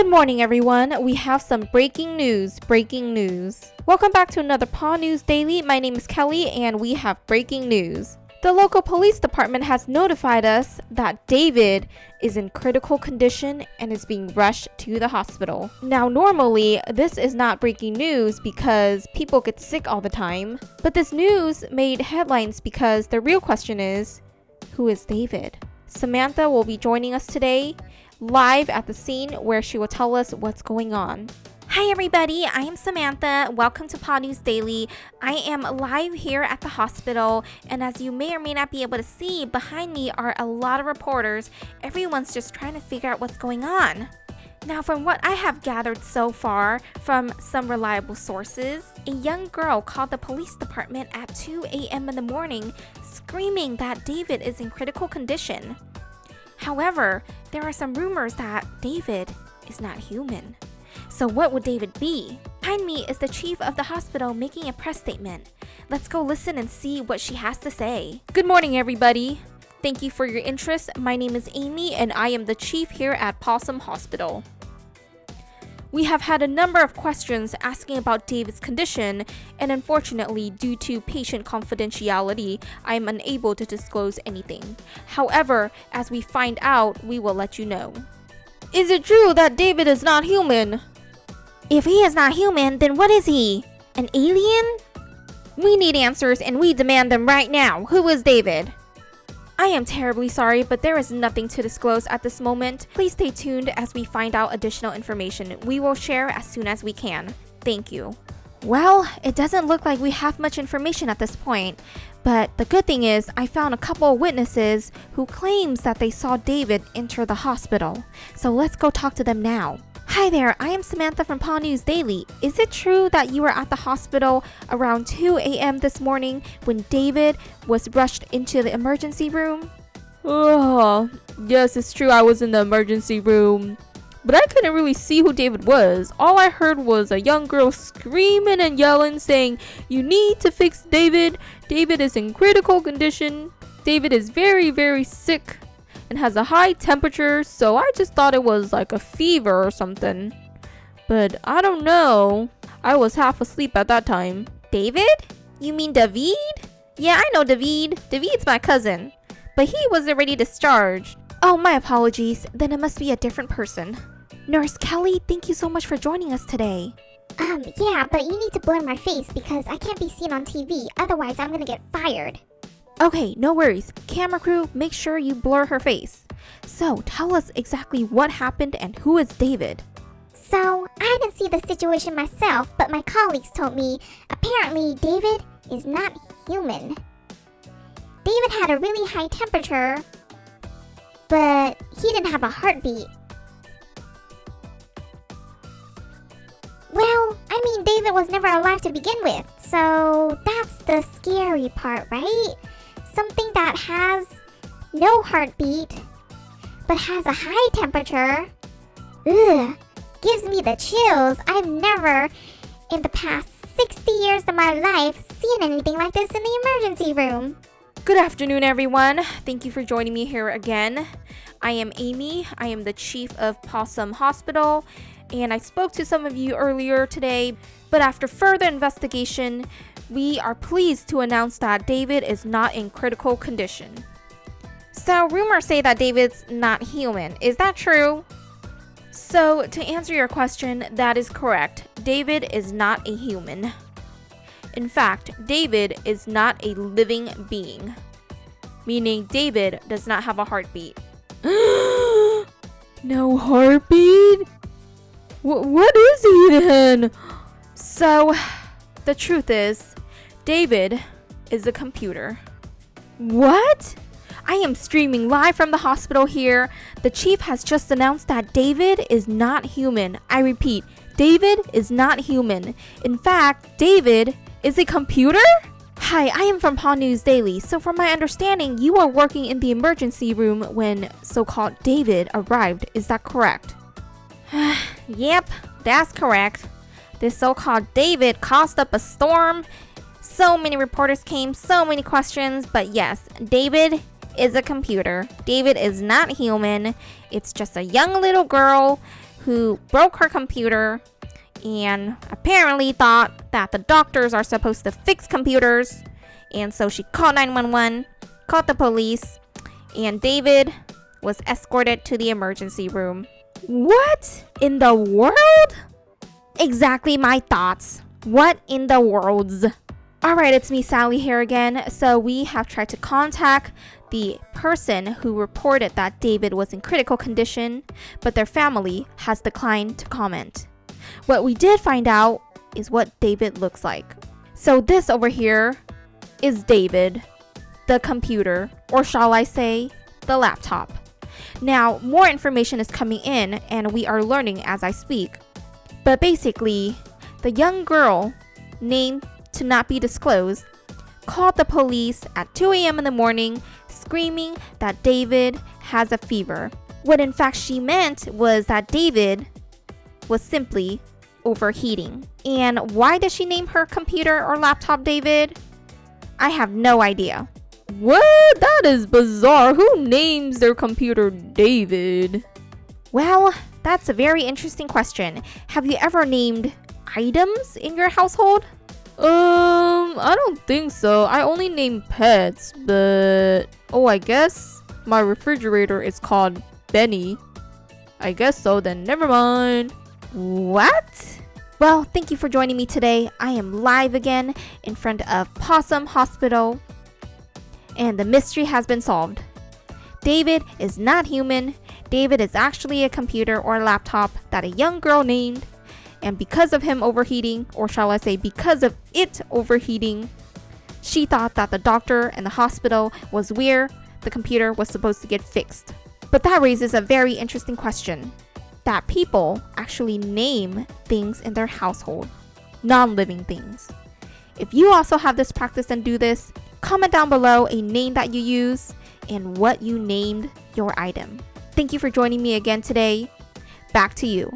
Good morning, everyone. We have some breaking news. Welcome back to another PAW News Daily. My name is Kelly and we have breaking news. The local police department has notified us that David is in critical condition and is being rushed to the hospital. Now, normally, this is not breaking news because people get sick all the time. But this news made headlines because the real question is, who is David? Samantha will be joining us today, live at the scene where she will tell us what's going on. Hi everybody, I am Samantha. Welcome to PAW News Daily. I am live here at the hospital, and as you may or may not be able to see, behind me are a lot of reporters. Everyone's just trying to figure out what's going on. Now, from what I have gathered so far from some reliable sources, a young girl called the police department at 2 a.m. in the morning screaming that David is in critical condition. However, there are some rumors that David is not human. So what would David be? Behind me is the chief of the hospital making a press statement. Let's go listen and see what she has to say. Good morning, everybody. Thank you for your interest. My name is Amy and I am the chief here at Possum Hospital. We have had a number of questions asking about David's condition, and unfortunately, due to patient confidentiality, I am unable to disclose anything. However, as we find out, we will let you know. Is it true that David is not human? If he is not human, then what is he? An alien? We need answers and we demand them right now. Who is David? I am terribly sorry, but there is nothing to disclose at this moment. Please stay tuned as we find out additional information. We will share as soon as we can. Thank you. Well, it doesn't look like we have much information at this point, but the good thing is I found a couple of witnesses who claims that they saw David enter the hospital. So let's go talk to them now. Hi there, I am Samantha from PAW News Daily. Is it true that you were at the hospital around 2 a.m. this morning when David was rushed into the emergency room? Oh, yes, it's true. I was in the emergency room, but I couldn't really see who David was. All I heard was a young girl screaming and yelling saying, "You need to fix David. David is in critical condition. David is very, very sick and has a high temperature," so I just thought it was like a fever or something. But I don't know. I was half asleep at that time. David? You mean David? Yeah, I know David. David's my cousin. But he was already discharged. Oh, my apologies. Then it must be a different person. Nurse Kelly, thank you so much for joining us today. Yeah, but you need to blur my face because I can't be seen on TV. Otherwise, I'm gonna get fired. Okay, no worries. Camera crew, make sure you blur her face. So, tell us exactly what happened and who is David? So, I didn't see the situation myself, but my colleagues told me apparently David is not human. David had a really high temperature, but he didn't have a heartbeat. Well, I mean, David was never alive to begin with, so that's the scary part, right? Something that has no heartbeat, but has a high temperature. Ugh, gives me the chills. I've never, in the past 60 years of my life, seen anything like this in the emergency room. Good afternoon, everyone. Thank you for joining me here again. I am Amy. I am the chief of Possum Hospital, and I spoke to some of you earlier today, but after further investigation, we are pleased to announce that David is not in critical condition. So, rumors say that David's not human. Is that true? So, to answer your question, that is correct. David is not a human. In fact, David is not a living being, meaning David does not have a heartbeat. No heartbeat? What is he then? So, the truth is, David is a computer. What? I am streaming live from the hospital here. The chief has just announced that David is not human. I repeat, David is not human. In fact, David is a computer? Hi, I am from PAW News Daily. So from my understanding, you are working in the emergency room when so-called David arrived. Is that correct? Yep, that's correct. This so-called David caused up a storm. So many reporters came, so many questions, but yes, David is a computer. David is not human. It's just a young little girl who broke her computer and apparently thought that the doctors are supposed to fix computers. And so she called 911, called the police, and David was escorted to the emergency room. What in the world? Exactly my thoughts. What in the worlds? Alright, it's me, Sally, here again. So we have tried to contact the person who reported that David was in critical condition, but their family has declined to comment. What we did find out is what David looks like. So this over here is David, the computer, or shall I say, the laptop. Now, more information is coming in and we are learning as I speak. But basically, the young girl, named to not be disclosed, called the police at 2 a.m. in the morning screaming that David has a fever. What in fact she meant was that David was simply overheating. And why did she name her computer or laptop David? I have no idea. What? That is bizarre. Who names their computer David? Well, that's a very interesting question. Have you ever named items in your household? I don't think so. I only name pets, but... Oh, I guess my refrigerator is called Benny. I guess so, then never mind. What? Well, thank you for joining me today. I am live again in front of Possum Hospital. And the mystery has been solved. David is not human. David is actually a computer or laptop that a young girl named. And because of him overheating, or shall I say because of it overheating, she thought that the doctor and the hospital was where the computer was supposed to get fixed. But that raises a very interesting question. That people actually name things in their household, non-living things. If you also have this practice and do this, comment down below a name that you use and what you named your item. Thank you for joining me again today. Back to you.